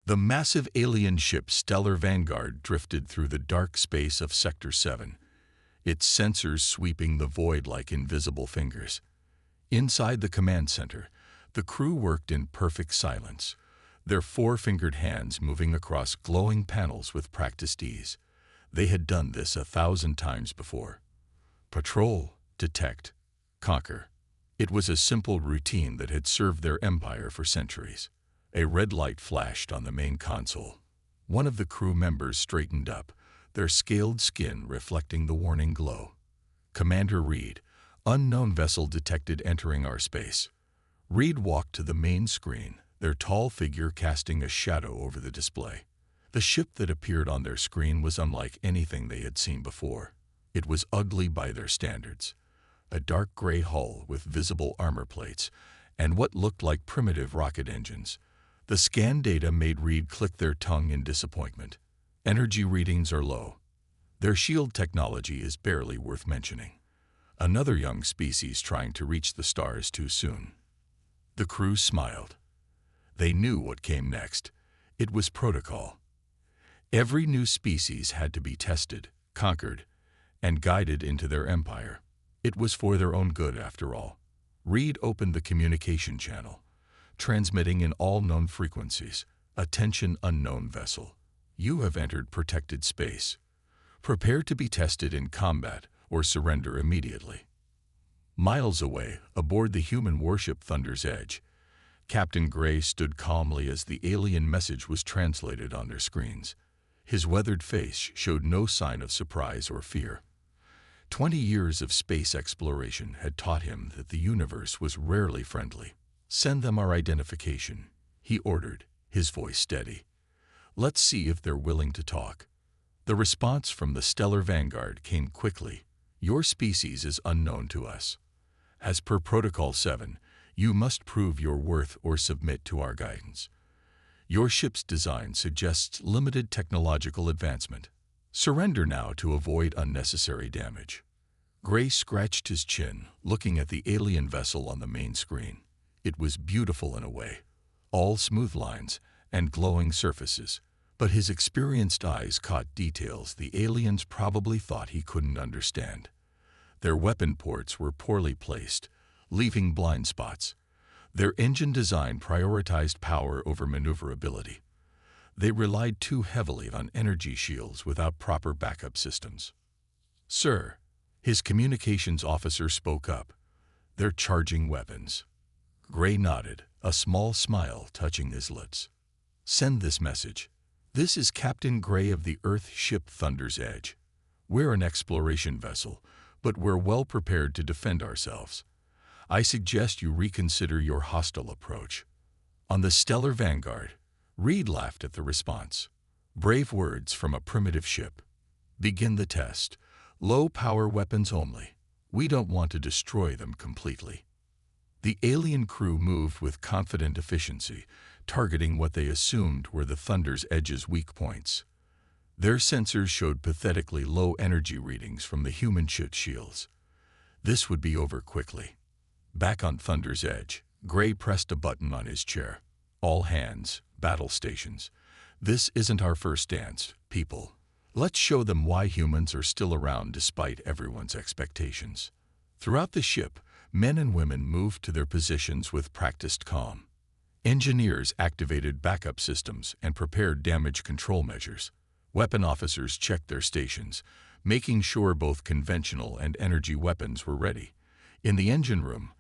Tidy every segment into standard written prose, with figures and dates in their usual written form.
The massive alien ship Stellar Vanguard drifted through the dark space of Sector 7, its sensors sweeping the void like invisible fingers. Inside the command center, the crew worked in perfect silence, their four-fingered hands moving across glowing panels with practiced ease. They had done this 1,000 times before. Patrol, detect, conquer. It was a simple routine that had served their empire for centuries. A red light flashed on the main console. One of the crew members straightened up, their scaled skin reflecting the warning glow. Commander Reed, unknown vessel detected entering our space. Reed walked to the main screen, their tall figure casting a shadow over the display. The ship that appeared on their screen was unlike anything they had seen before. It was ugly by their standards. A dark gray hull with visible armor plates and what looked like primitive rocket engines. The scan data made Reed click their tongue in disappointment. Energy readings are low. Their shield technology is barely worth mentioning. Another young species trying to reach the stars too soon. The crew smiled. They knew what came next. It was protocol. Every new species had to be tested, conquered, and guided into their empire. It was for their own good, after all. Reed opened the communication channel, transmitting in all known frequencies. Attention, unknown vessel. You have entered protected space. Prepare to be tested in combat or surrender immediately. Miles away, aboard the human warship Thunder's Edge, Captain Gray stood calmly as the alien message was translated on their screens. His weathered face showed no sign of surprise or fear. 20 years of space exploration had taught him that the universe was rarely friendly. "Send them our identification," he ordered, his voice steady. "Let's see if they're willing to talk." The response from the Stellar Vanguard came quickly. "Your species is unknown to us. As per Protocol 7, you must prove your worth or submit to our guidance. Your ship's design suggests limited technological advancement. Surrender now to avoid unnecessary damage." Gray scratched his chin, looking at the alien vessel on the main screen. It was beautiful in a way, all smooth lines and glowing surfaces, but his experienced eyes caught details the aliens probably thought he couldn't understand. Their weapon ports were poorly placed, leaving blind spots. Their engine design prioritized power over maneuverability. They relied too heavily on energy shields without proper backup systems. "Sir," his communications officer spoke up, "they're charging weapons." Gray nodded, a small smile touching his lips. "Send this message. This is Captain Gray of the Earth ship Thunder's Edge. We're an exploration vessel, but we're well prepared to defend ourselves. I suggest you reconsider your hostile approach." On the Stellar Vanguard, Reed laughed at the response. "Brave words from a primitive ship. Begin the test. Low-power weapons only. We don't want to destroy them completely." The alien crew moved with confident efficiency, targeting what they assumed were the Thunder's Edge's weak points. Their sensors showed pathetically low energy readings from the human ship shields. This would be over quickly. Back on Thunder's Edge, Gray pressed a button on his chair. "All hands, battle stations. This isn't our first dance, people. Let's show them why humans are still around despite everyone's expectations." Throughout the ship, men and women moved to their positions with practiced calm. Engineers activated backup systems and prepared damage control measures. Weapon officers checked their stations, making sure both conventional and energy weapons were ready. In the engine room,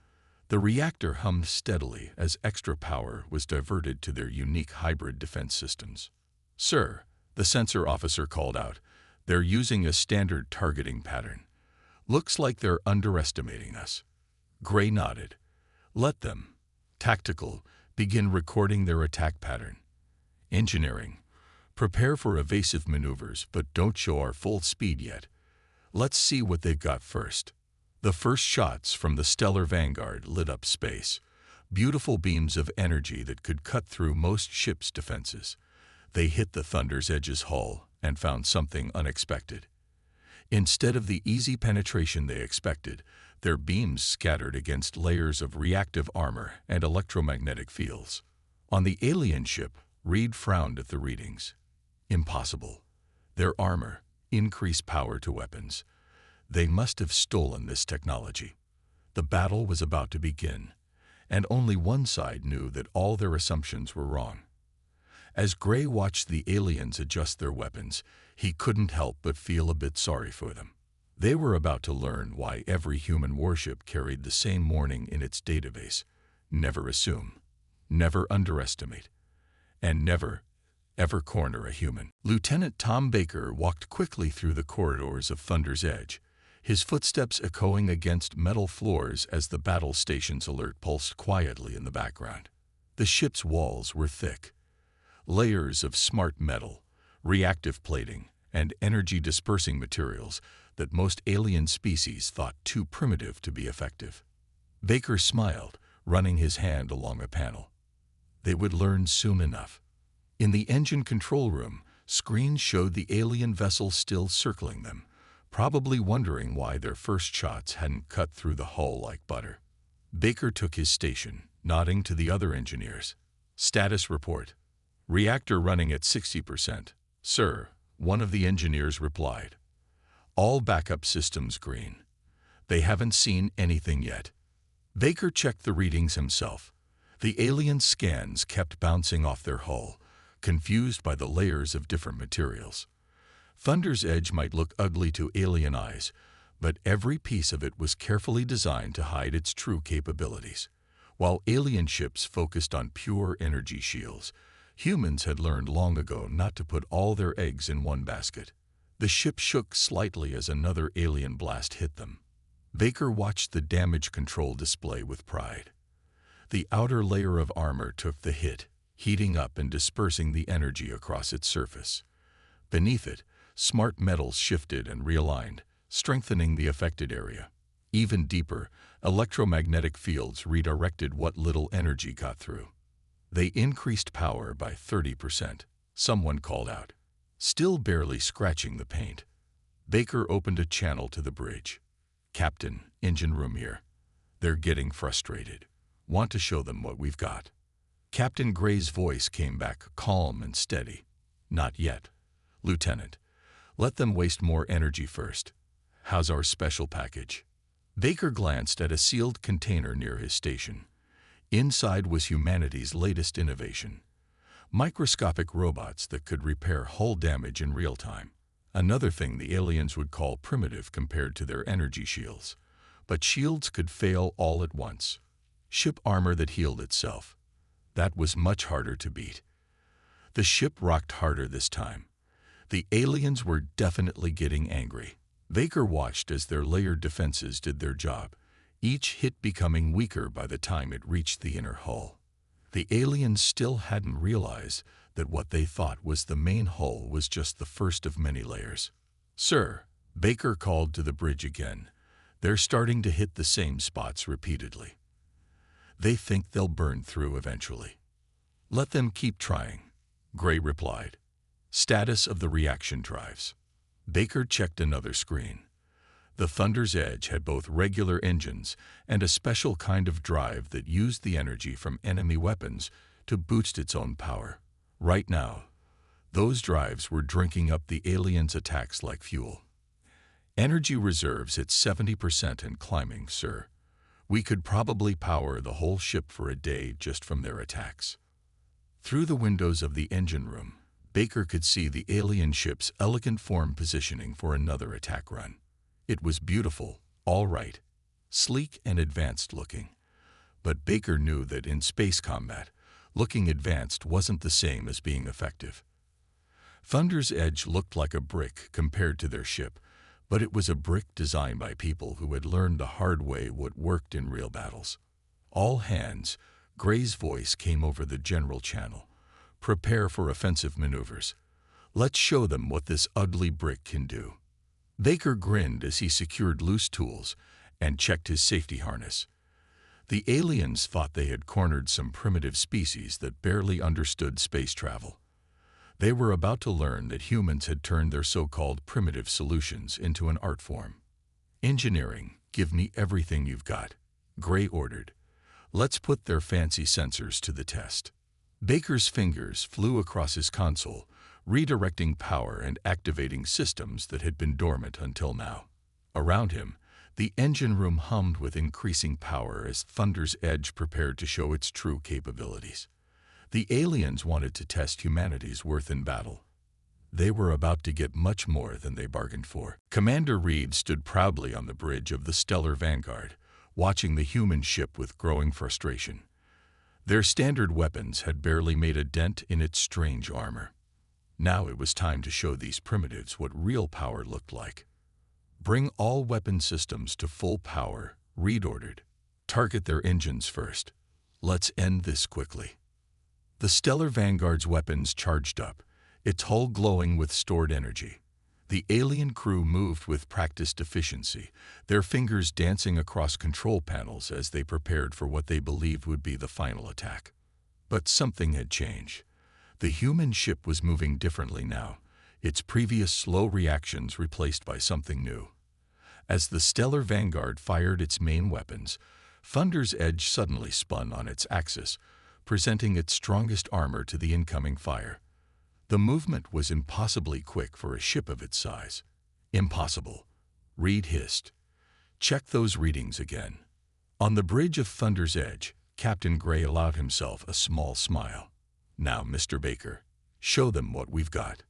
the reactor hummed steadily as extra power was diverted to their unique hybrid defense systems. "Sir," the sensor officer called out, "they're using a standard targeting pattern. Looks like they're underestimating us." Gray nodded. "Let them." Tactical, begin recording their attack pattern. Engineering, prepare for evasive maneuvers, but don't show our full speed yet. Let's see what they've got first. The first shots from the Stellar Vanguard lit up space, beautiful beams of energy that could cut through most ships' defenses. They hit the Thunder's Edge's hull and found something unexpected. Instead of the easy penetration they expected, their beams scattered against layers of reactive armor and electromagnetic fields. On the alien ship, Reed frowned at the readings. Impossible. Their armor, increased power to weapons. They must have stolen this technology. The battle was about to begin, and only one side knew that all their assumptions were wrong. As Gray watched the aliens adjust their weapons, he couldn't help but feel a bit sorry for them. They were about to learn why every human warship carried the same warning in its database: never assume, never underestimate, and never, ever corner a human. Lieutenant Tom Baker walked quickly through the corridors of Thunder's Edge, his footsteps echoing against metal floors as the battle station's alert pulsed quietly in the background. The ship's walls were thick. Layers of smart metal, reactive plating, and energy-dispersing materials that most alien species thought too primitive to be effective. Baker smiled, running his hand along a panel. They would learn soon enough. In the engine control room, screens showed the alien vessel still circling them, probably wondering why their first shots hadn't cut through the hull like butter. Baker took his station, nodding to the other engineers. "Status report. Reactor running at 60%. Sir," one of the engineers replied. "All backup systems green. They haven't seen anything yet." Baker checked the readings himself. The alien scans kept bouncing off their hull, confused by the layers of different materials. Thunder's Edge might look ugly to alien eyes, but every piece of it was carefully designed to hide its true capabilities. While alien ships focused on pure energy shields, humans had learned long ago not to put all their eggs in one basket. The ship shook slightly as another alien blast hit them. Baker watched the damage control display with pride. The outer layer of armor took the hit, heating up and dispersing the energy across its surface. Beneath it, smart metals shifted and realigned, strengthening the affected area. Even deeper, electromagnetic fields redirected what little energy got through. They increased power by 30%, someone called out, still barely scratching the paint. Baker opened a channel to the bridge. "Captain, engine room here. They're getting frustrated. Want to show them what we've got." Captain Gray's voice came back calm and steady. "Not yet, Lieutenant. Let them waste more energy first. How's our special package?" Baker glanced at a sealed container near his station. Inside was humanity's latest innovation: microscopic robots that could repair hull damage in real time. Another thing the aliens would call primitive compared to their energy shields. But shields could fail all at once. Ship armor that healed itself. That was much harder to beat. The ship rocked harder this time. The aliens were definitely getting angry. Baker watched as their layered defenses did their job, each hit becoming weaker by the time it reached the inner hull. The aliens still hadn't realized that what they thought was the main hull was just the first of many layers. "Sir," Baker called to the bridge again. "They're starting to hit the same spots repeatedly. They think they'll burn through eventually." "Let them keep trying," Gray replied. "Status of the reaction drives." Baker checked another screen. The Thunder's Edge had both regular engines and a special kind of drive that used the energy from enemy weapons to boost its own power. Right now, those drives were drinking up the aliens' attacks like fuel. "Energy reserves at 70% and climbing, sir. We could probably power the whole ship for a day just from their attacks." Through the windows of the engine room, Baker could see the alien ship's elegant form positioning for another attack run. It was beautiful, all right, sleek and advanced looking. But Baker knew that in space combat, looking advanced wasn't the same as being effective. Thunder's Edge looked like a brick compared to their ship, but it was a brick designed by people who had learned the hard way what worked in real battles. "All hands," Gray's voice came over the general channel. "Prepare for offensive maneuvers. Let's show them what this ugly brick can do." Baker grinned as he secured loose tools and checked his safety harness. The aliens thought they had cornered some primitive species that barely understood space travel. They were about to learn that humans had turned their so-called primitive solutions into an art form. "Engineering, give me everything you've got," Gray ordered. "Let's put their fancy sensors to the test." Baker's fingers flew across his console, redirecting power and activating systems that had been dormant until now. Around him, the engine room hummed with increasing power as Thunder's Edge prepared to show its true capabilities. The aliens wanted to test humanity's worth in battle. They were about to get much more than they bargained for. Commander Reed stood proudly on the bridge of the Stellar Vanguard, watching the human ship with growing frustration. Their standard weapons had barely made a dent in its strange armor. Now it was time to show these primitives what real power looked like. "Bring all weapon systems to full power," Reed ordered. "Target their engines first. Let's end this quickly." The Stellar Vanguard's weapons charged up, its hull glowing with stored energy. The alien crew moved with practiced efficiency, their fingers dancing across control panels as they prepared for what they believed would be the final attack. But something had changed. The human ship was moving differently now, its previous slow reactions replaced by something new. As the Stellar Vanguard fired its main weapons, Thunder's Edge suddenly spun on its axis, presenting its strongest armor to the incoming fire. The movement was impossibly quick for a ship of its size. "Impossible," Reed hissed. "Check those readings again." On the bridge of Thunder's Edge, Captain Gray allowed himself a small smile. "Now, Mr. Baker, show them what we've got."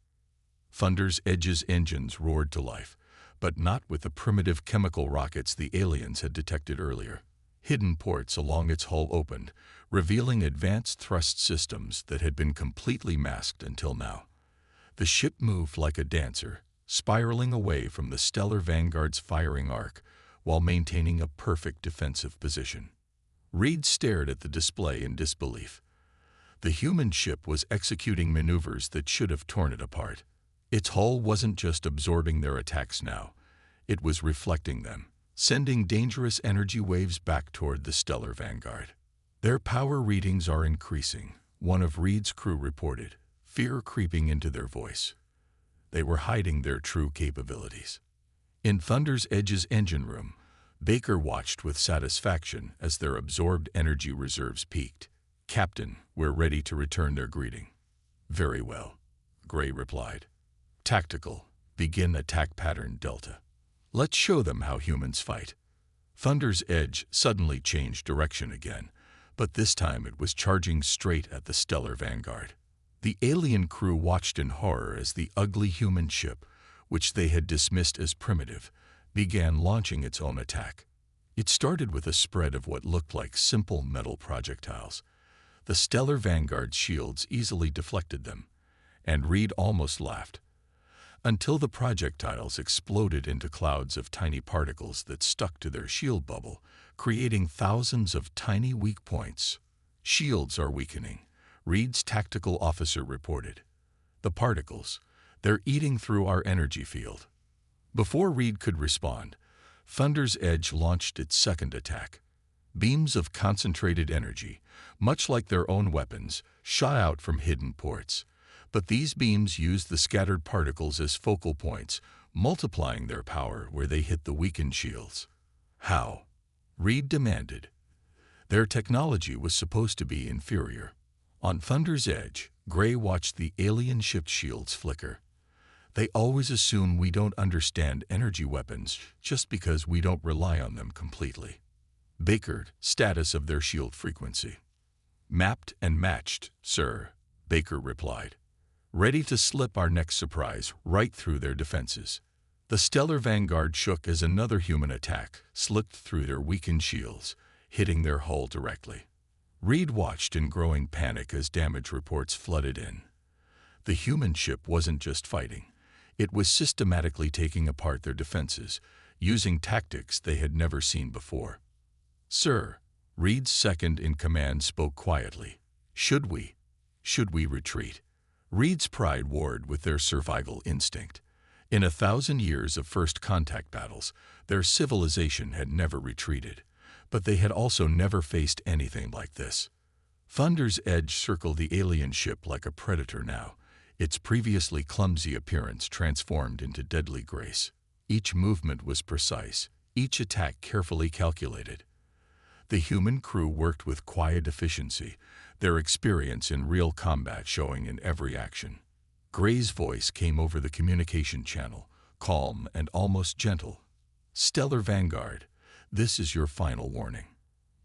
Thunder's Edge's engines roared to life, but not with the primitive chemical rockets the aliens had detected earlier. Hidden ports along its hull opened, revealing advanced thrust systems that had been completely masked until now. The ship moved like a dancer, spiraling away from the Stellar Vanguard's firing arc while maintaining a perfect defensive position. Reed stared at the display in disbelief. The human ship was executing maneuvers that should have torn it apart. Its hull wasn't just absorbing their attacks now, it was reflecting them, sending dangerous energy waves back toward the Stellar Vanguard. "Their power readings are increasing," one of Reed's crew reported, fear creeping into their voice. They were hiding their true capabilities. In Thunder's Edge's engine room, Baker watched with satisfaction as their absorbed energy reserves peaked. "Captain, we're ready to return their greeting." "Very well," Gray replied. "Tactical, begin attack pattern Delta. Let's show them how humans fight." Thunder's Edge suddenly changed direction again, but this time it was charging straight at the Stellar Vanguard. The alien crew watched in horror as the ugly human ship, which they had dismissed as primitive, began launching its own attack. It started with a spread of what looked like simple metal projectiles. The Stellar Vanguard's shields easily deflected them, and Reed almost laughed. Until the projectiles exploded into clouds of tiny particles that stuck to their shield bubble, creating thousands of tiny weak points. "Shields are weakening," Reed's tactical officer reported. "The particles, they're eating through our energy field." Before Reed could respond, Thunder's Edge launched its second attack. Beams of concentrated energy, much like their own weapons, shot out from hidden ports. But these beams used the scattered particles as focal points, multiplying their power where they hit the weakened shields. "How?" Reed demanded. Their technology was supposed to be inferior. On Thunder's Edge, Gray watched the alien ship's shields flicker. "They always assume we don't understand energy weapons just because we don't rely on them completely." Baker, status of their shield frequency. "Mapped and matched, sir," Baker replied. "Ready to slip our next surprise right through their defenses." The Stellar Vanguard shook as another human attack slipped through their weakened shields, hitting their hull directly. Reed watched in growing panic as damage reports flooded in. The human ship wasn't just fighting. It was systematically taking apart their defenses, using tactics they had never seen before. "Sir," Reed's second-in-command spoke quietly. Should we retreat?" Reed's pride warred with their survival instinct. In 1,000 years of first contact battles, their civilization had never retreated, but they had also never faced anything like this. Thunder's Edge circled the alien ship like a predator now, its previously clumsy appearance transformed into deadly grace. Each movement was precise, each attack carefully calculated. The human crew worked with quiet efficiency, their experience in real combat showing in every action. Gray's voice came over the communication channel, calm and almost gentle. "Stellar Vanguard, this is your final warning.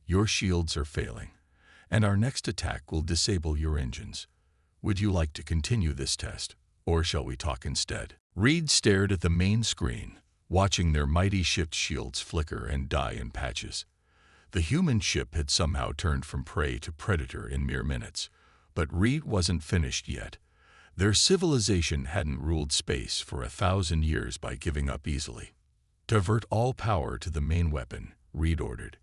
Your shields are failing, and our next attack will disable your engines. Would you like to continue this test, or shall we talk instead?" Reed stared at the main screen, watching their mighty ship's shields flicker and die in patches. The human ship had somehow turned from prey to predator in mere minutes, but Reed wasn't finished yet. Their civilization hadn't ruled space for 1,000 years by giving up easily. "Divert all power to the main weapon," Reed ordered.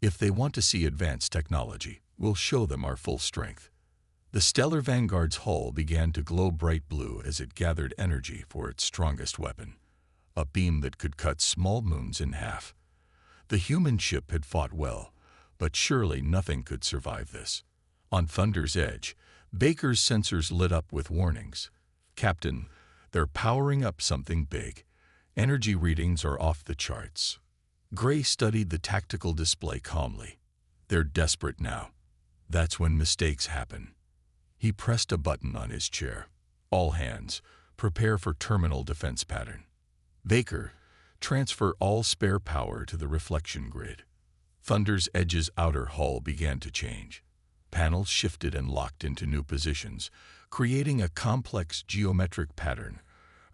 "If they want to see advanced technology, we'll show them our full strength." The Stellar Vanguard's hull began to glow bright blue as it gathered energy for its strongest weapon, a beam that could cut small moons in half. The human ship had fought well, but surely nothing could survive this. On Thunder's edge, Baker's sensors lit up with warnings. "Captain, they're powering up something big. Energy readings are off the charts." Gray studied the tactical display calmly. "They're desperate now. That's when mistakes happen." He pressed a button on his chair. "All hands, prepare for terminal defense pattern. Baker, transfer all spare power to the reflection grid." Thunder's edge's outer hull began to change. Panels shifted and locked into new positions, creating a complex geometric pattern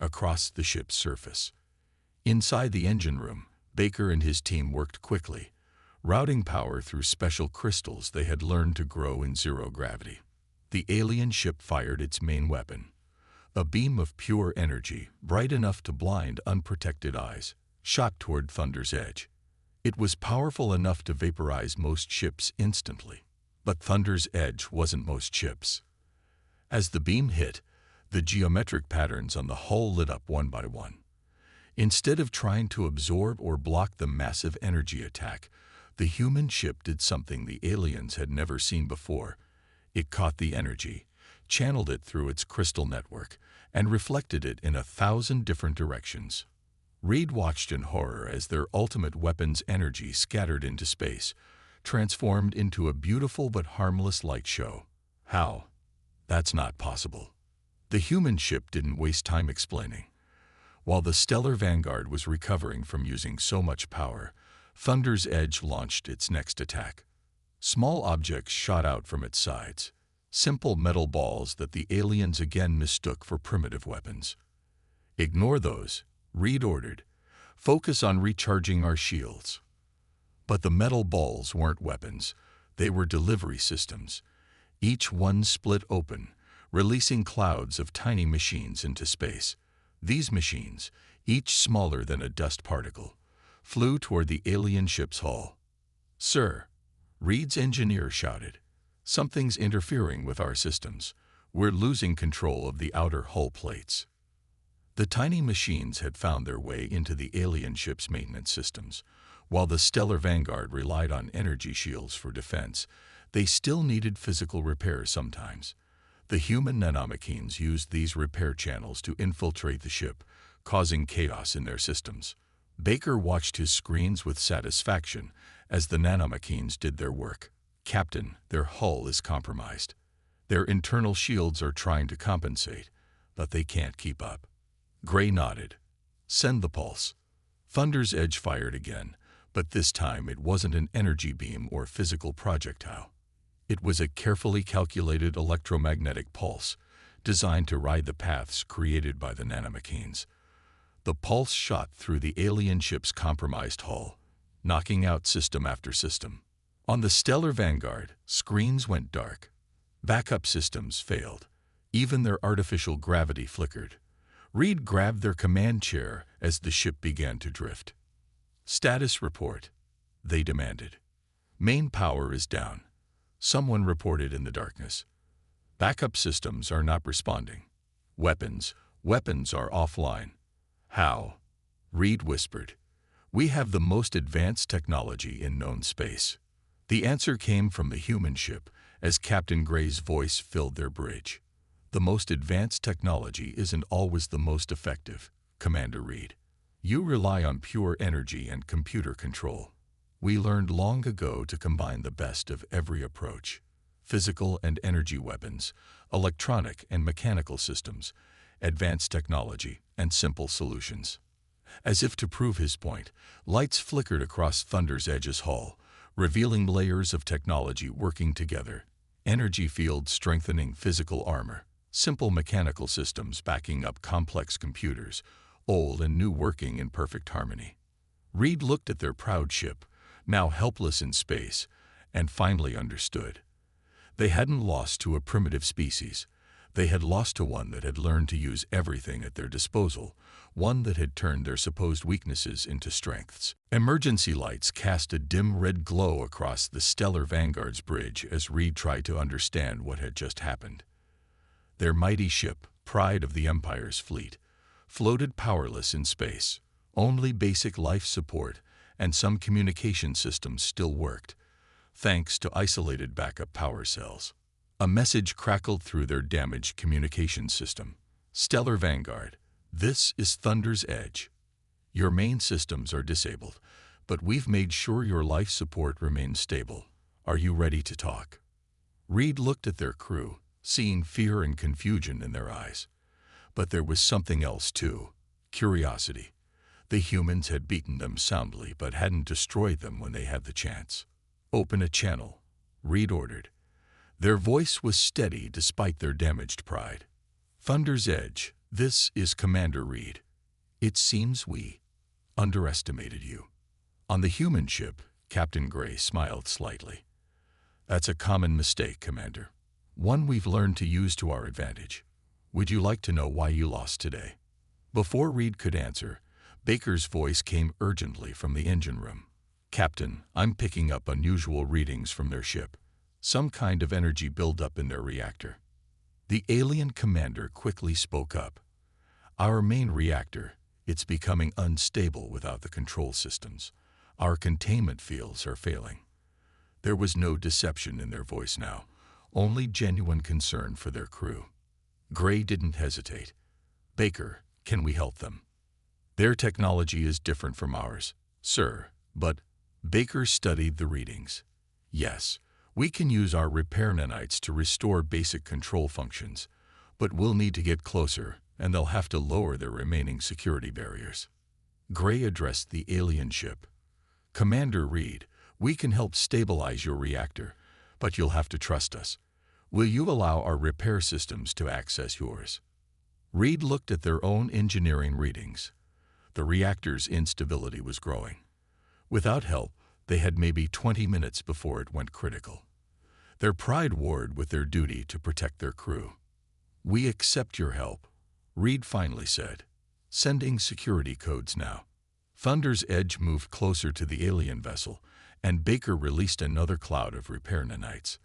across the ship's surface. Inside the engine room, Baker and his team worked quickly, routing power through special crystals they had learned to grow in zero gravity. The alien ship fired its main weapon, a beam of pure energy, bright enough to blind unprotected eyes, shot toward Thunder's edge. It was powerful enough to vaporize most ships instantly. But Thunder's edge wasn't most ships. As the beam hit, the geometric patterns on the hull lit up one by one. Instead of trying to absorb or block the massive energy attack, the human ship did something the aliens had never seen before. It caught the energy, channeled it through its crystal network, and reflected it in 1,000 different directions. Reed watched in horror as their ultimate weapon's energy scattered into space, transformed into a beautiful but harmless light show. "How? That's not possible." The human ship didn't waste time explaining. While the Stellar Vanguard was recovering from using so much power, Thunder's edge launched its next attack. Small objects shot out from its sides, simple metal balls that the aliens again mistook for primitive weapons. "Ignore those," Reed ordered. "Focus on recharging our shields." But the metal balls weren't weapons. They were delivery systems. Each one split open, releasing clouds of tiny machines into space. These machines, each smaller than a dust particle, flew toward the alien ship's hull. "Sir," Reed's engineer shouted, "something's interfering with our systems. We're losing control of the outer hull plates." The tiny machines had found their way into the alien ship's maintenance systems. While the Stellar Vanguard relied on energy shields for defense, they still needed physical repair sometimes. The human nanomachines used these repair channels to infiltrate the ship, causing chaos in their systems. Baker watched his screens with satisfaction as the nanomachines did their work. "Captain, their hull is compromised. Their internal shields are trying to compensate, but they can't keep up." Gray nodded. "Send the pulse." Thunder's edge fired again, but this time it wasn't an energy beam or physical projectile. It was a carefully calculated electromagnetic pulse, designed to ride the paths created by the nanomachines. The pulse shot through the alien ship's compromised hull, knocking out system after system. On the Stellar Vanguard, screens went dark. Backup systems failed. Even their artificial gravity flickered. Reed grabbed their command chair as the ship began to drift. "Status report," they demanded. "Main power is down," someone reported in the darkness. "Backup systems are not responding. Weapons are offline." "How?" Reed whispered. "We have the most advanced technology in known space." The answer came from the human ship as Captain Gray's voice filled their bridge. "The most advanced technology isn't always the most effective, Commander Reed. You rely on pure energy and computer control. We learned long ago to combine the best of every approach." physical and energy weapons, electronic and mechanical systems, advanced technology, and simple solutions. As if to prove his point, lights flickered across Thunder's Edge's hull, revealing layers of technology working together. Energy fields strengthening physical armor, simple mechanical systems backing up complex computers, old and new working in perfect harmony. Reed looked at their proud ship, now helpless in space, and finally understood. They hadn't lost to a primitive species. They had lost to one that had learned to use everything at their disposal, one that had turned their supposed weaknesses into strengths. Emergency lights cast a dim red glow across the stellar Vanguard's bridge as Reed tried to understand what had just happened. Their mighty ship, pride of the Empire's fleet, floated powerless in space. Only basic life support and some communication systems still worked, thanks to isolated backup power cells. A message crackled through their damaged communication system. Stellar Vanguard, this is Thunder's Edge. Your main systems are disabled, but we've made sure your life support remains stable. Are you ready to talk? Reed looked at their crew, seeing fear and confusion in their eyes. But there was something else too, curiosity. The humans had beaten them soundly but hadn't destroyed them when they had the chance. Open a channel, Reed ordered. Their voice was steady despite their damaged pride. Thunder's Edge, this is Commander Reed. It seems we underestimated you. On the human ship, Captain Gray smiled slightly. That's a common mistake, Commander. One we've learned to use to our advantage. Would you like to know why you lost today? Before Reed could answer, Baker's voice came urgently from the engine room. Captain, I'm picking up unusual readings from their ship. Some kind of energy buildup in their reactor. The alien commander quickly spoke up. Our main reactor, it's becoming unstable without the control systems. Our containment fields are failing. There was no deception in their voice now, only genuine concern for their crew. Gray didn't hesitate. Baker, can we help them? Their technology is different from ours, sir, but Baker studied the readings. Yes, we can use our repair nanites to restore basic control functions, but we'll need to get closer, and they'll have to lower their remaining security barriers. Gray addressed the alien ship. Commander Reed, we can help stabilize your reactor, but you'll have to trust us. Will you allow our repair systems to access yours? Reed looked at their own engineering readings. The reactor's instability was growing. Without help, they had maybe 20 minutes before it went critical. Their pride warred with their duty to protect their crew. We accept your help, Reed finally said. Sending security codes now. Thunder's Edge moved closer to the alien vessel, and Baker released another cloud of repair nanites.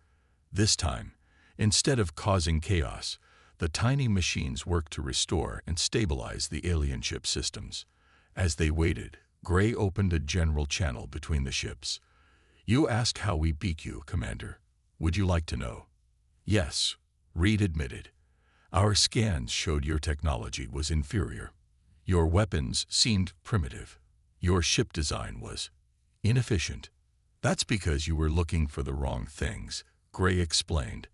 This time, instead of causing chaos, the tiny machines worked to restore and stabilize the alien ship systems. As they waited, Gray opened a general channel between the ships. You ask how we beat you, Commander. Would you like to know? Yes, Reed admitted. Our scans showed your technology was inferior. Your weapons seemed primitive. Your ship design was inefficient. That's because you were looking for the wrong things, Gray explained.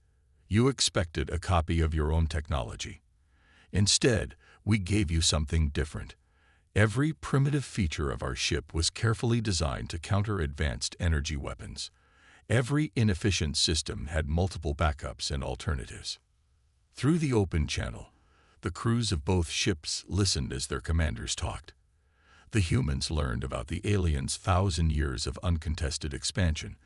You expected a copy of your own technology. Instead, we gave you something different. Every primitive feature of our ship was carefully designed to counter advanced energy weapons. Every inefficient system had multiple backups and alternatives. Through the open channel, the crews of both ships listened as their commanders talked. The humans learned about the aliens' 1,000 years of uncontested expansion,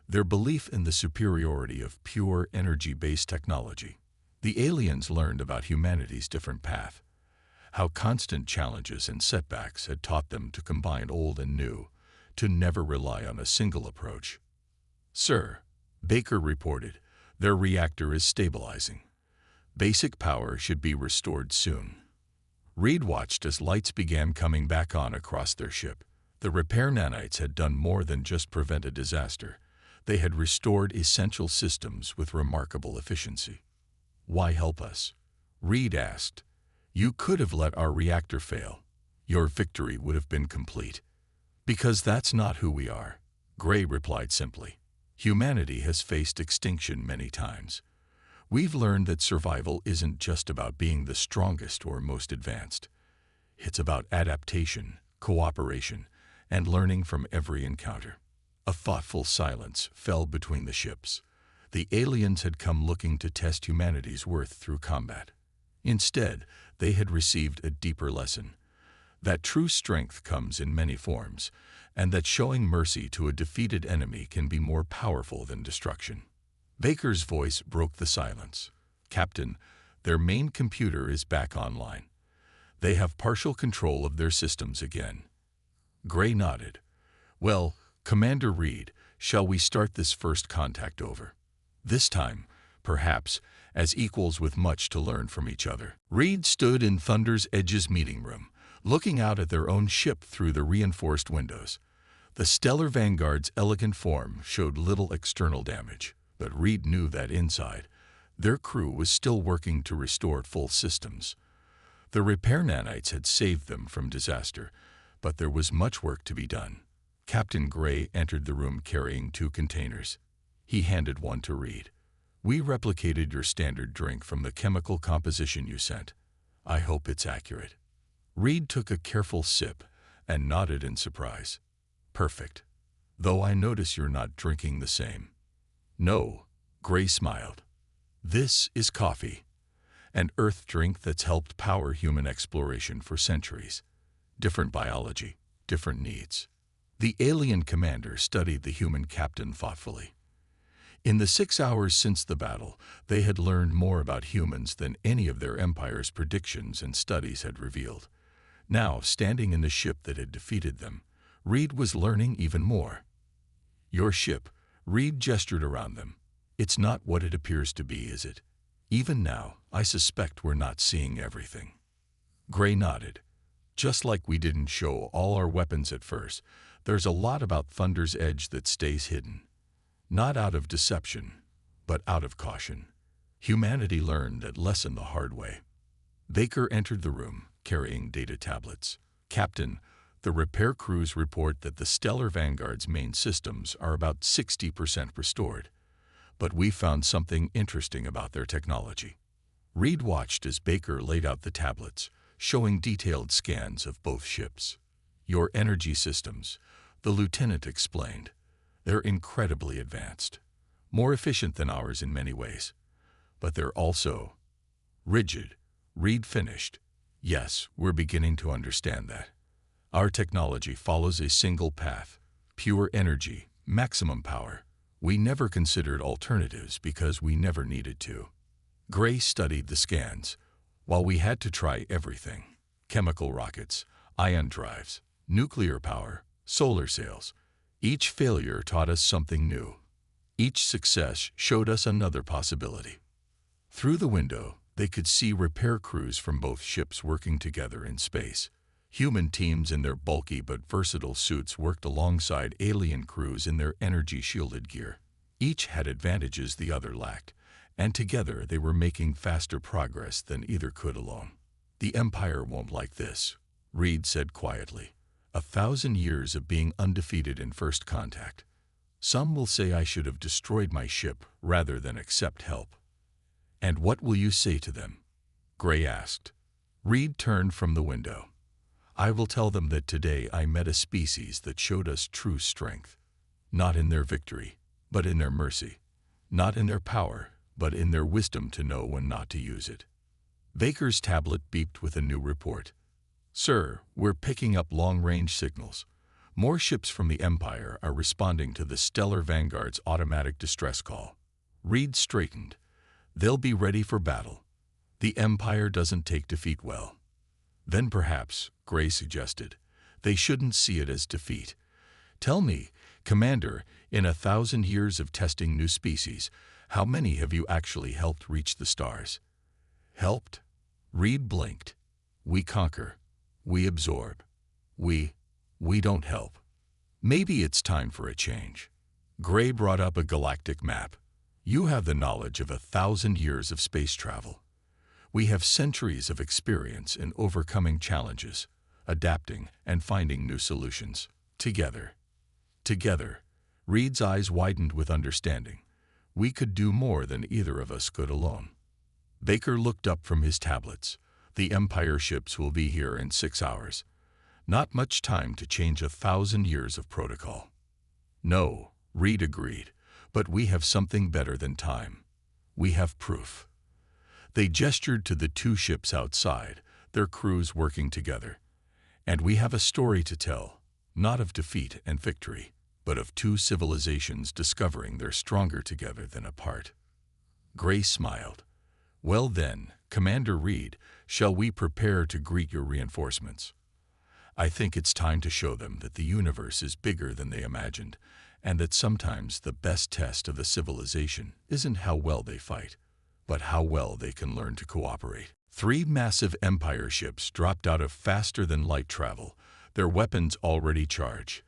their belief in the superiority of pure energy-based technology. The aliens learned about humanity's different path, how constant challenges and setbacks had taught them to combine old and new, to never rely on a single approach. Sir, Baker reported, their reactor is stabilizing. Basic power should be restored soon. Reed watched as lights began coming back on across their ship. The repair nanites had done more than just prevent a disaster. They had restored essential systems with remarkable efficiency. Why help us? Reed asked. You could have let our reactor fail. Your victory would have been complete. Because that's not who we are, Gray replied simply. Humanity has faced extinction many times. We've learned that survival isn't just about being the strongest or most advanced. It's about adaptation, cooperation, and learning from every encounter. A thoughtful silence fell between the ships. The aliens had come looking to test humanity's worth through combat. Instead, they had received a deeper lesson: that true strength comes in many forms, and that showing mercy to a defeated enemy can be more powerful than destruction. Baker's voice broke the silence. "Captain, their main computer is back online. They have partial control of their systems again." Gray nodded. "Well, Commander Reed, shall we start this first contact over? This time, perhaps, as equals with much to learn from each other." Reed stood in Thunder's Edge's meeting room, looking out at their own ship through the reinforced windows. The Stellar Vanguard's elegant form showed little external damage, but Reed knew that inside, their crew was still working to restore full systems. The repair nanites had saved them from disaster, but there was much work to be done. Captain Gray entered the room carrying 2 containers. He handed one to Reed. "We replicated your standard drink from the chemical composition you sent. I hope it's accurate." Reed took a careful sip and nodded in surprise. "Perfect. Though I notice you're not drinking the same." "No," Gray smiled. "This is coffee, an earth drink that's helped power human exploration for centuries. Different biology, different needs." The alien commander studied the human captain thoughtfully. In the 6 hours since the battle, they had learned more about humans than any of their empire's predictions and studies had revealed. Now, standing in the ship that had defeated them, Reed was learning even more. "Your ship," Reed gestured around them. "It's not what it appears to be, is it? Even now, I suspect we're not seeing everything." Gray nodded. "Just like we didn't show all our weapons at first, there's a lot about Thunder's Edge that stays hidden. Not out of deception, but out of caution. Humanity learned that lesson the hard way." Baker entered the room, carrying data tablets. "Captain, the repair crews report that the Stellar Vanguard's main systems are about 60% restored, but we found something interesting about their technology." Reed watched as Baker laid out the tablets, showing detailed scans of both ships. "Your energy systems," the lieutenant explained. "They're incredibly advanced, more efficient than ours in many ways. But they're also rigid." Reed finished. "Yes, we're beginning to understand that. Our technology follows a single path: pure energy, maximum power. We never considered alternatives because we never needed to." Gray studied the scans. "While we had to try everything: chemical rockets, ion drives, nuclear power, solar sails, each failure taught us something new. Each success showed us another possibility." Through the window, they could see repair crews from both ships working together in space. Human teams in their bulky but versatile suits worked alongside alien crews in their energy-shielded gear. Each had advantages the other lacked, and together they were making faster progress than either could alone. "The Empire won't like this," Reed said quietly. 1,000 years of being undefeated in first contact. Some will say I should have destroyed my ship rather than accept help." "And what will you say to them?" Gray asked. Reed turned from the window. "I will tell them that today I met a species that showed us true strength. Not in their victory, but in their mercy. Not in their power, but in their wisdom to know when not to use it." Baker's tablet beeped with a new report. "Sir, we're picking up long-range signals. More ships from the Empire are responding to the Stellar Vanguard's automatic distress call." Reed straightened. "They'll be ready for battle. The Empire doesn't take defeat well." "Then perhaps," Gray suggested, "they shouldn't see it as defeat. Tell me, Commander, in 1,000 years of testing new species, how many have you actually helped reach the stars?" "Helped?" Reed blinked. "We conquer. We absorb. We don't help. Maybe it's time for a change." Gray brought up a galactic map. "You have the knowledge of 1,000 years of space travel. We have centuries of experience in overcoming challenges, adapting, and finding new solutions. Together." Reed's eyes widened with understanding. We could do more than either of us could alone. Baker looked up from his tablets. The Empire ships will be here in 6 hours. Not much time to change 1,000 years of protocol. No, Reed agreed, but we have something better than time. We have proof. They gestured to the 2 ships outside, their crews working together. And we have a story to tell, not of defeat and victory, but of 2 civilizations discovering they're stronger together than apart. Gray smiled. Well then, Commander Reed, shall we prepare to greet your reinforcements? I think it's time to show them that the universe is bigger than they imagined, and that sometimes the best test of a civilization isn't how well they fight, but how well they can learn to cooperate. 3 massive Empire ships dropped out of faster-than-light travel, their weapons already charged.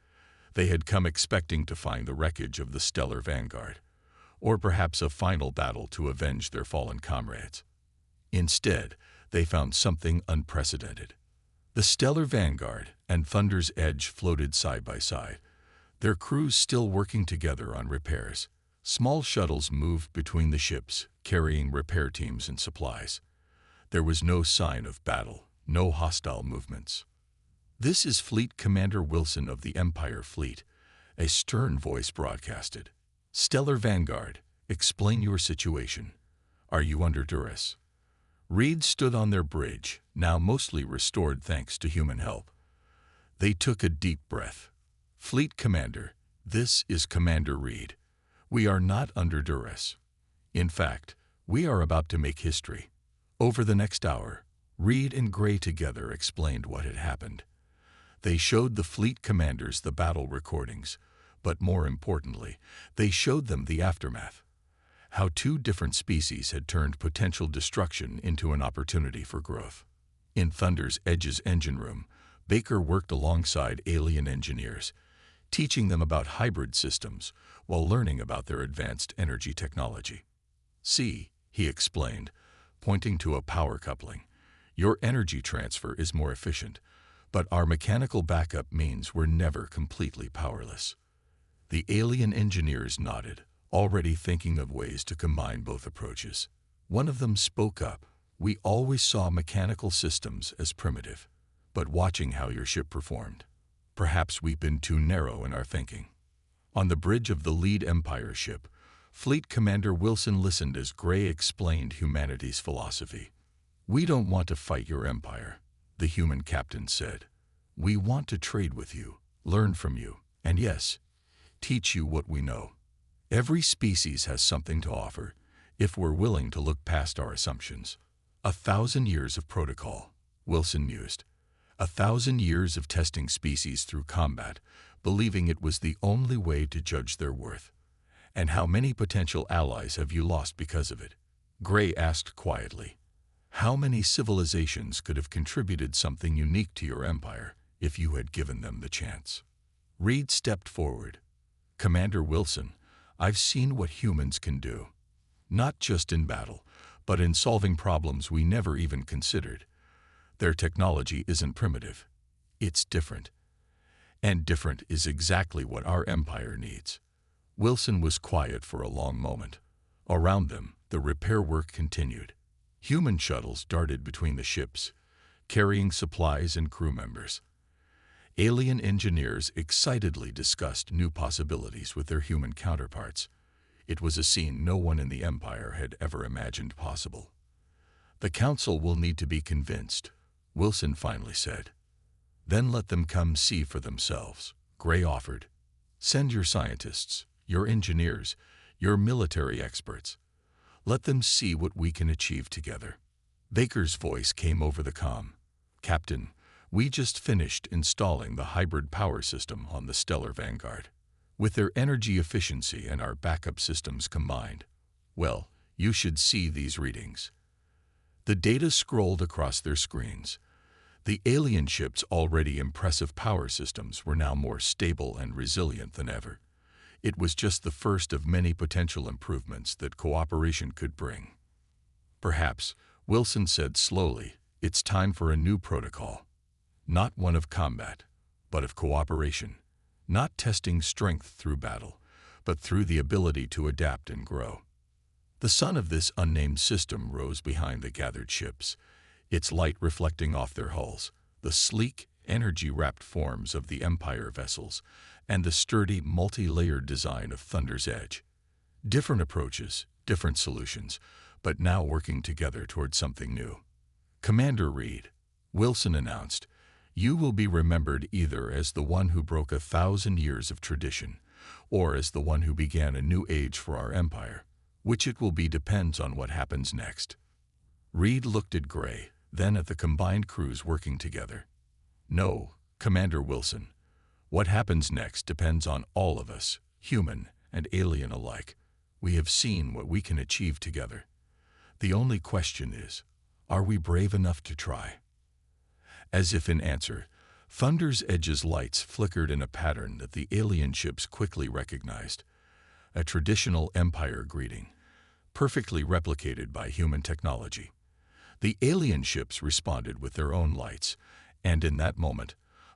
They had come expecting to find the wreckage of the Stellar Vanguard, or perhaps a final battle to avenge their fallen comrades. Instead, they found something unprecedented. The Stellar Vanguard and Thunder's Edge floated side by side, their crews still working together on repairs. Small shuttles moved between the ships, carrying repair teams and supplies. There was no sign of battle, no hostile movements. This is Fleet Commander Wilson of the Empire Fleet, a stern voice broadcasted. Stellar Vanguard, explain your situation. Are you under duress? Reed stood on their bridge, now mostly restored thanks to human help. They took a deep breath. Fleet Commander, this is Commander Reed. We are not under duress. In fact, we are about to make history. Over the next hour, Reed and Gray together explained what had happened. They showed the fleet commanders the battle recordings, but more importantly, they showed them the aftermath. How 2 different species had turned potential destruction into an opportunity for growth. In Thunder's Edge's engine room, Baker worked alongside alien engineers, teaching them about hybrid systems while learning about their advanced energy technology. See, he explained, pointing to a power coupling. Your energy transfer is more efficient, but our mechanical backup means we're never completely powerless. The alien engineers nodded, already thinking of ways to combine both approaches. One of them spoke up. We always saw mechanical systems as primitive, but watching how your ship performed, perhaps we've been too narrow in our thinking. On the bridge of the lead Empire ship, Fleet Commander Wilson listened as Gray explained humanity's philosophy. We don't want to fight your empire, the human captain said. We want to trade with you, learn from you, and yes, teach you what we know. Every species has something to offer, if we're willing to look past our assumptions. 1,000 years of protocol, Wilson mused. 1,000 years of testing species through combat, believing it was the only way to judge their worth. And how many potential allies have you lost because of it? Gray asked quietly. How many civilizations could have contributed something unique to your empire if you had given them the chance? Reed stepped forward. Commander Wilson, I've seen what humans can do. Not just in battle, but in solving problems we never even considered. Their technology isn't primitive. It's different. And different is exactly what our empire needs. Wilson was quiet for a long moment. Around them, the repair work continued. Human shuttles darted between the ships, carrying supplies and crew members. Alien engineers excitedly discussed new possibilities with their human counterparts. It was a scene no one in the Empire had ever imagined possible. The Council will need to be convinced, Wilson finally said. Then let them come see for themselves, Gray offered. Send your scientists, your engineers, your military experts. Let them see what we can achieve together. Baker's voice came over the comm. Captain, we just finished installing the hybrid power system on the Stellar Vanguard. With their energy efficiency and our backup systems combined, well, you should see these readings. The data scrolled across their screens. The alien ship's already impressive power systems were now more stable and resilient than ever. It was just the first of many potential improvements that cooperation could bring. Perhaps, Wilson said slowly, it's time for a new protocol. Not one of combat, but of cooperation. Not testing strength through battle, but through the ability to adapt and grow. The sun of this unnamed system rose behind the gathered ships, its light reflecting off their hulls, the sleek, energy-wrapped forms of the Empire vessels, and the sturdy, multi-layered design of Thunder's Edge. Different approaches, different solutions, but now working together toward something new. "Commander Reed," Wilson announced, "you will be remembered either as the one who broke 1,000 years of tradition, or as the one who began a new age for our empire. Which it will be depends on what happens next." Reed looked at Gray, then at the combined crews working together. "No, Commander Wilson. What happens next depends on all of us, human and alien alike. We have seen what we can achieve together. The only question is, are we brave enough to try?" As if in answer, Thunder's Edge's lights flickered in a pattern that the alien ships quickly recognized. A traditional Empire greeting, perfectly replicated by human technology. The alien ships responded with their own lights, and in that moment,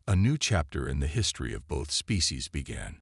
a new chapter in the history of both species began.